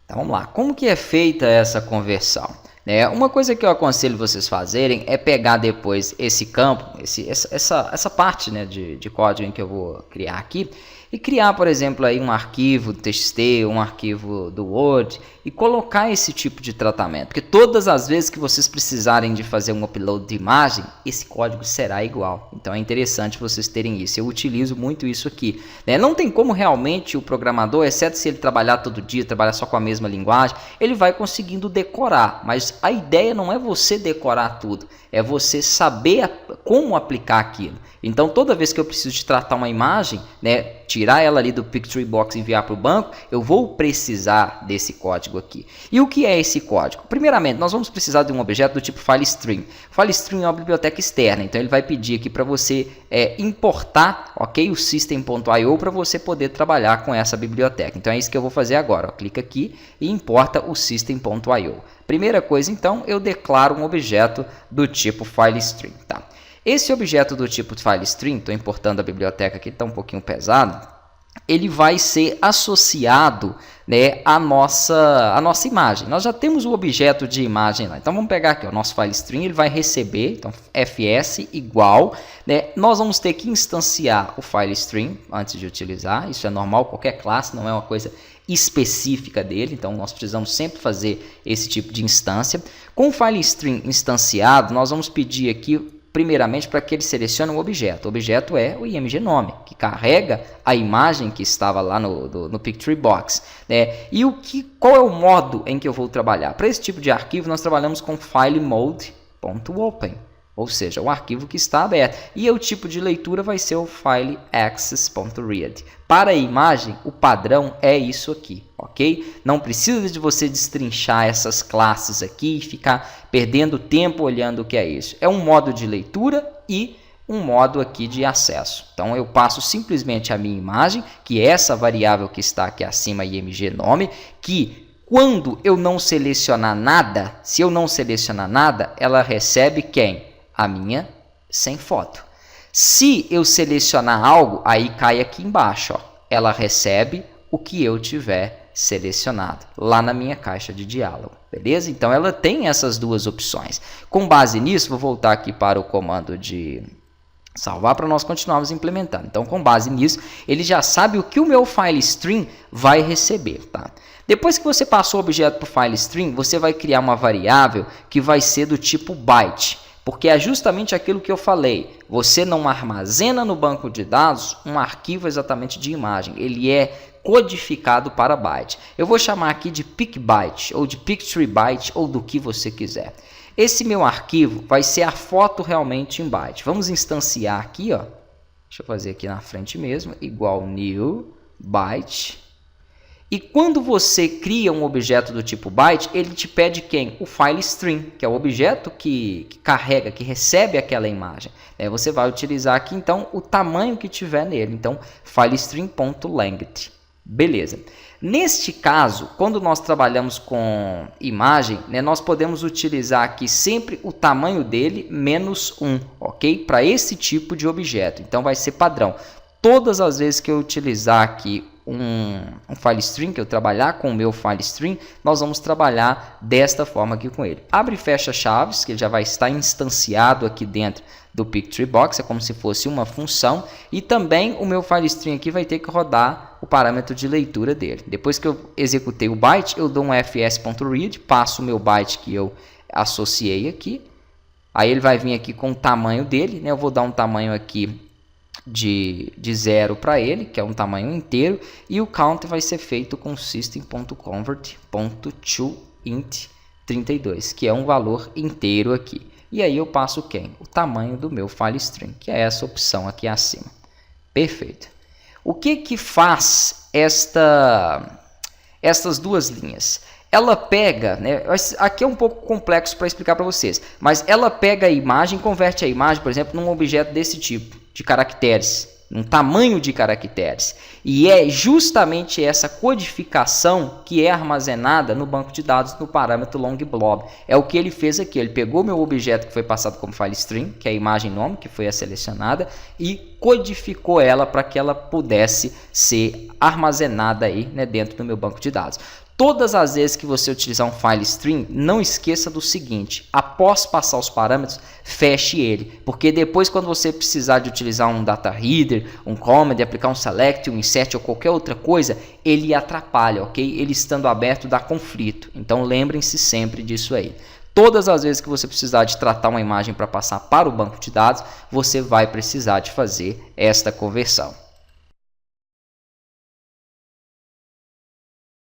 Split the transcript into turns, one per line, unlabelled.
Então vamos lá, como que é feita essa conversão? Uma coisa que eu aconselho vocês fazerem é pegar depois esse campo, essa parte, né, de código que eu vou criar aqui, e criar, por exemplo, aí um arquivo TXT, um arquivo do Word, e colocar esse tipo de tratamento. Porque todas as vezes que vocês precisarem de fazer um upload de imagem, esse código será igual. Então é interessante vocês terem isso. Eu utilizo muito isso aqui. Não tem como realmente o programador, exceto se ele trabalhar todo dia, trabalhar só com a mesma linguagem, ele vai conseguindo decorar. Mas a ideia não é você decorar tudo, é você saber como aplicar aquilo. Então toda vez que eu preciso de tratar uma imagem, tirar ela ali do Pictory Box e enviar para o banco, eu vou precisar desse código aqui. E o que é esse código? Primeiramente, nós vamos precisar de um objeto do tipo FileStream. FileStream é uma biblioteca externa, então ele vai pedir aqui para você importar, ok, o System.io para você poder trabalhar com essa biblioteca. Então é isso que eu vou fazer agora. Clica aqui e importa o System.io. Primeira coisa, então, eu declaro um objeto do tipo FileStream. Tá? Esse objeto do tipo FileStream, estou importando a biblioteca aqui, está um pouquinho pesado, ele vai ser associado à nossa imagem. Nós já temos o objeto de imagem lá. Então vamos pegar aqui o nosso FileStream, ele vai receber, então fs igual, nós vamos ter que instanciar o FileStream antes de utilizar, isso é normal, qualquer classe, não é uma coisa específica dele, então nós precisamos sempre fazer esse tipo de instância. Com o FileStream instanciado, nós vamos pedir aqui primeiramente para que ele selecione um objeto. O objeto é o IMG nome, que carrega a imagem que estava lá no Pictory Box. E qual é o modo em que eu vou trabalhar? Para esse tipo de arquivo, nós trabalhamos com FileMode.open, ou seja, o arquivo que está aberto. E o tipo de leitura vai ser o FileAccess.read. Para a imagem, o padrão é isso aqui, ok? Não precisa de você destrinchar essas classes aqui e ficar perdendo tempo olhando o que é isso. É um modo de leitura e um modo aqui de acesso. Então eu passo simplesmente a minha imagem, que é essa variável que está aqui acima, img nome, que quando eu não selecionar nada, se eu não selecionar nada, ela recebe quem? A minha sem foto. Se eu selecionar algo, aí cai aqui embaixo, ó. Ela recebe o que eu tiver selecionado lá na minha caixa de diálogo, beleza? Então ela tem essas duas opções. Com base nisso, vou voltar aqui para o comando de salvar para nós continuarmos implementando. Então, com base nisso, ele já sabe o que o meu FileStream vai receber, tá? Depois que você passou o objeto para o FileStream, você vai criar uma variável que vai ser do tipo byte. Porque é justamente aquilo que eu falei, você não armazena no banco de dados um arquivo exatamente de imagem, ele é codificado para byte. Eu vou chamar aqui de PicByte, ou de Pictory Byte, ou do que você quiser. Esse meu arquivo vai ser a foto realmente em byte. Vamos instanciar aqui, ó. Deixa eu fazer aqui na frente mesmo, igual new byte. E quando você cria um objeto do tipo byte, ele te pede quem? O FileStream, que é o objeto que carrega, que recebe aquela imagem. Você vai utilizar aqui, então, o tamanho que tiver nele. Então, FileStream.length. Beleza. Neste caso, quando nós trabalhamos com imagem, nós podemos utilizar aqui sempre o tamanho dele menos 1, ok? Para esse tipo de objeto. Então, vai ser padrão. Todas as vezes que eu utilizar aqui um FileStream, que eu trabalhar com o meu FileStream, nós vamos trabalhar desta forma aqui com ele. Abre e fecha chaves, que ele já vai estar instanciado aqui dentro do Pictory Box, é como se fosse uma função, e também o meu FileStream aqui vai ter que rodar o parâmetro de leitura dele. Depois que eu executei o byte, eu dou um fs.read, passo o meu byte que eu associei aqui, aí ele vai vir aqui com o tamanho dele, Eu vou dar um tamanho aqui de 0 para ele, que é um tamanho inteiro, e o count vai ser feito com system.convert.toInt32, que é um valor inteiro aqui. E aí eu passo quem? O tamanho do meu FileStream, que é essa opção aqui acima. Perfeito. O que faz estas duas linhas? Ela pega, aqui é um pouco complexo para explicar para vocês, mas ela pega a imagem, converte a imagem, por exemplo, num objeto desse tipo, de caracteres, um tamanho de caracteres. E é justamente essa codificação que é armazenada no banco de dados no parâmetro longblob. É o que ele fez aqui. Ele pegou meu objeto que foi passado como FileStream, que é a imagem nome, que foi a selecionada, e codificou ela para que ela pudesse ser armazenada aí, dentro do meu banco de dados. Todas as vezes que você utilizar um file stream, não esqueça do seguinte: após passar os parâmetros, feche ele, porque depois quando você precisar de utilizar um data reader, um comment, aplicar um select, um insert ou qualquer outra coisa, ele atrapalha, ok? Ele estando aberto dá conflito, então lembrem-se sempre disso aí. Todas as vezes que você precisar de tratar uma imagem para passar para o banco de dados, você vai precisar de fazer esta conversão.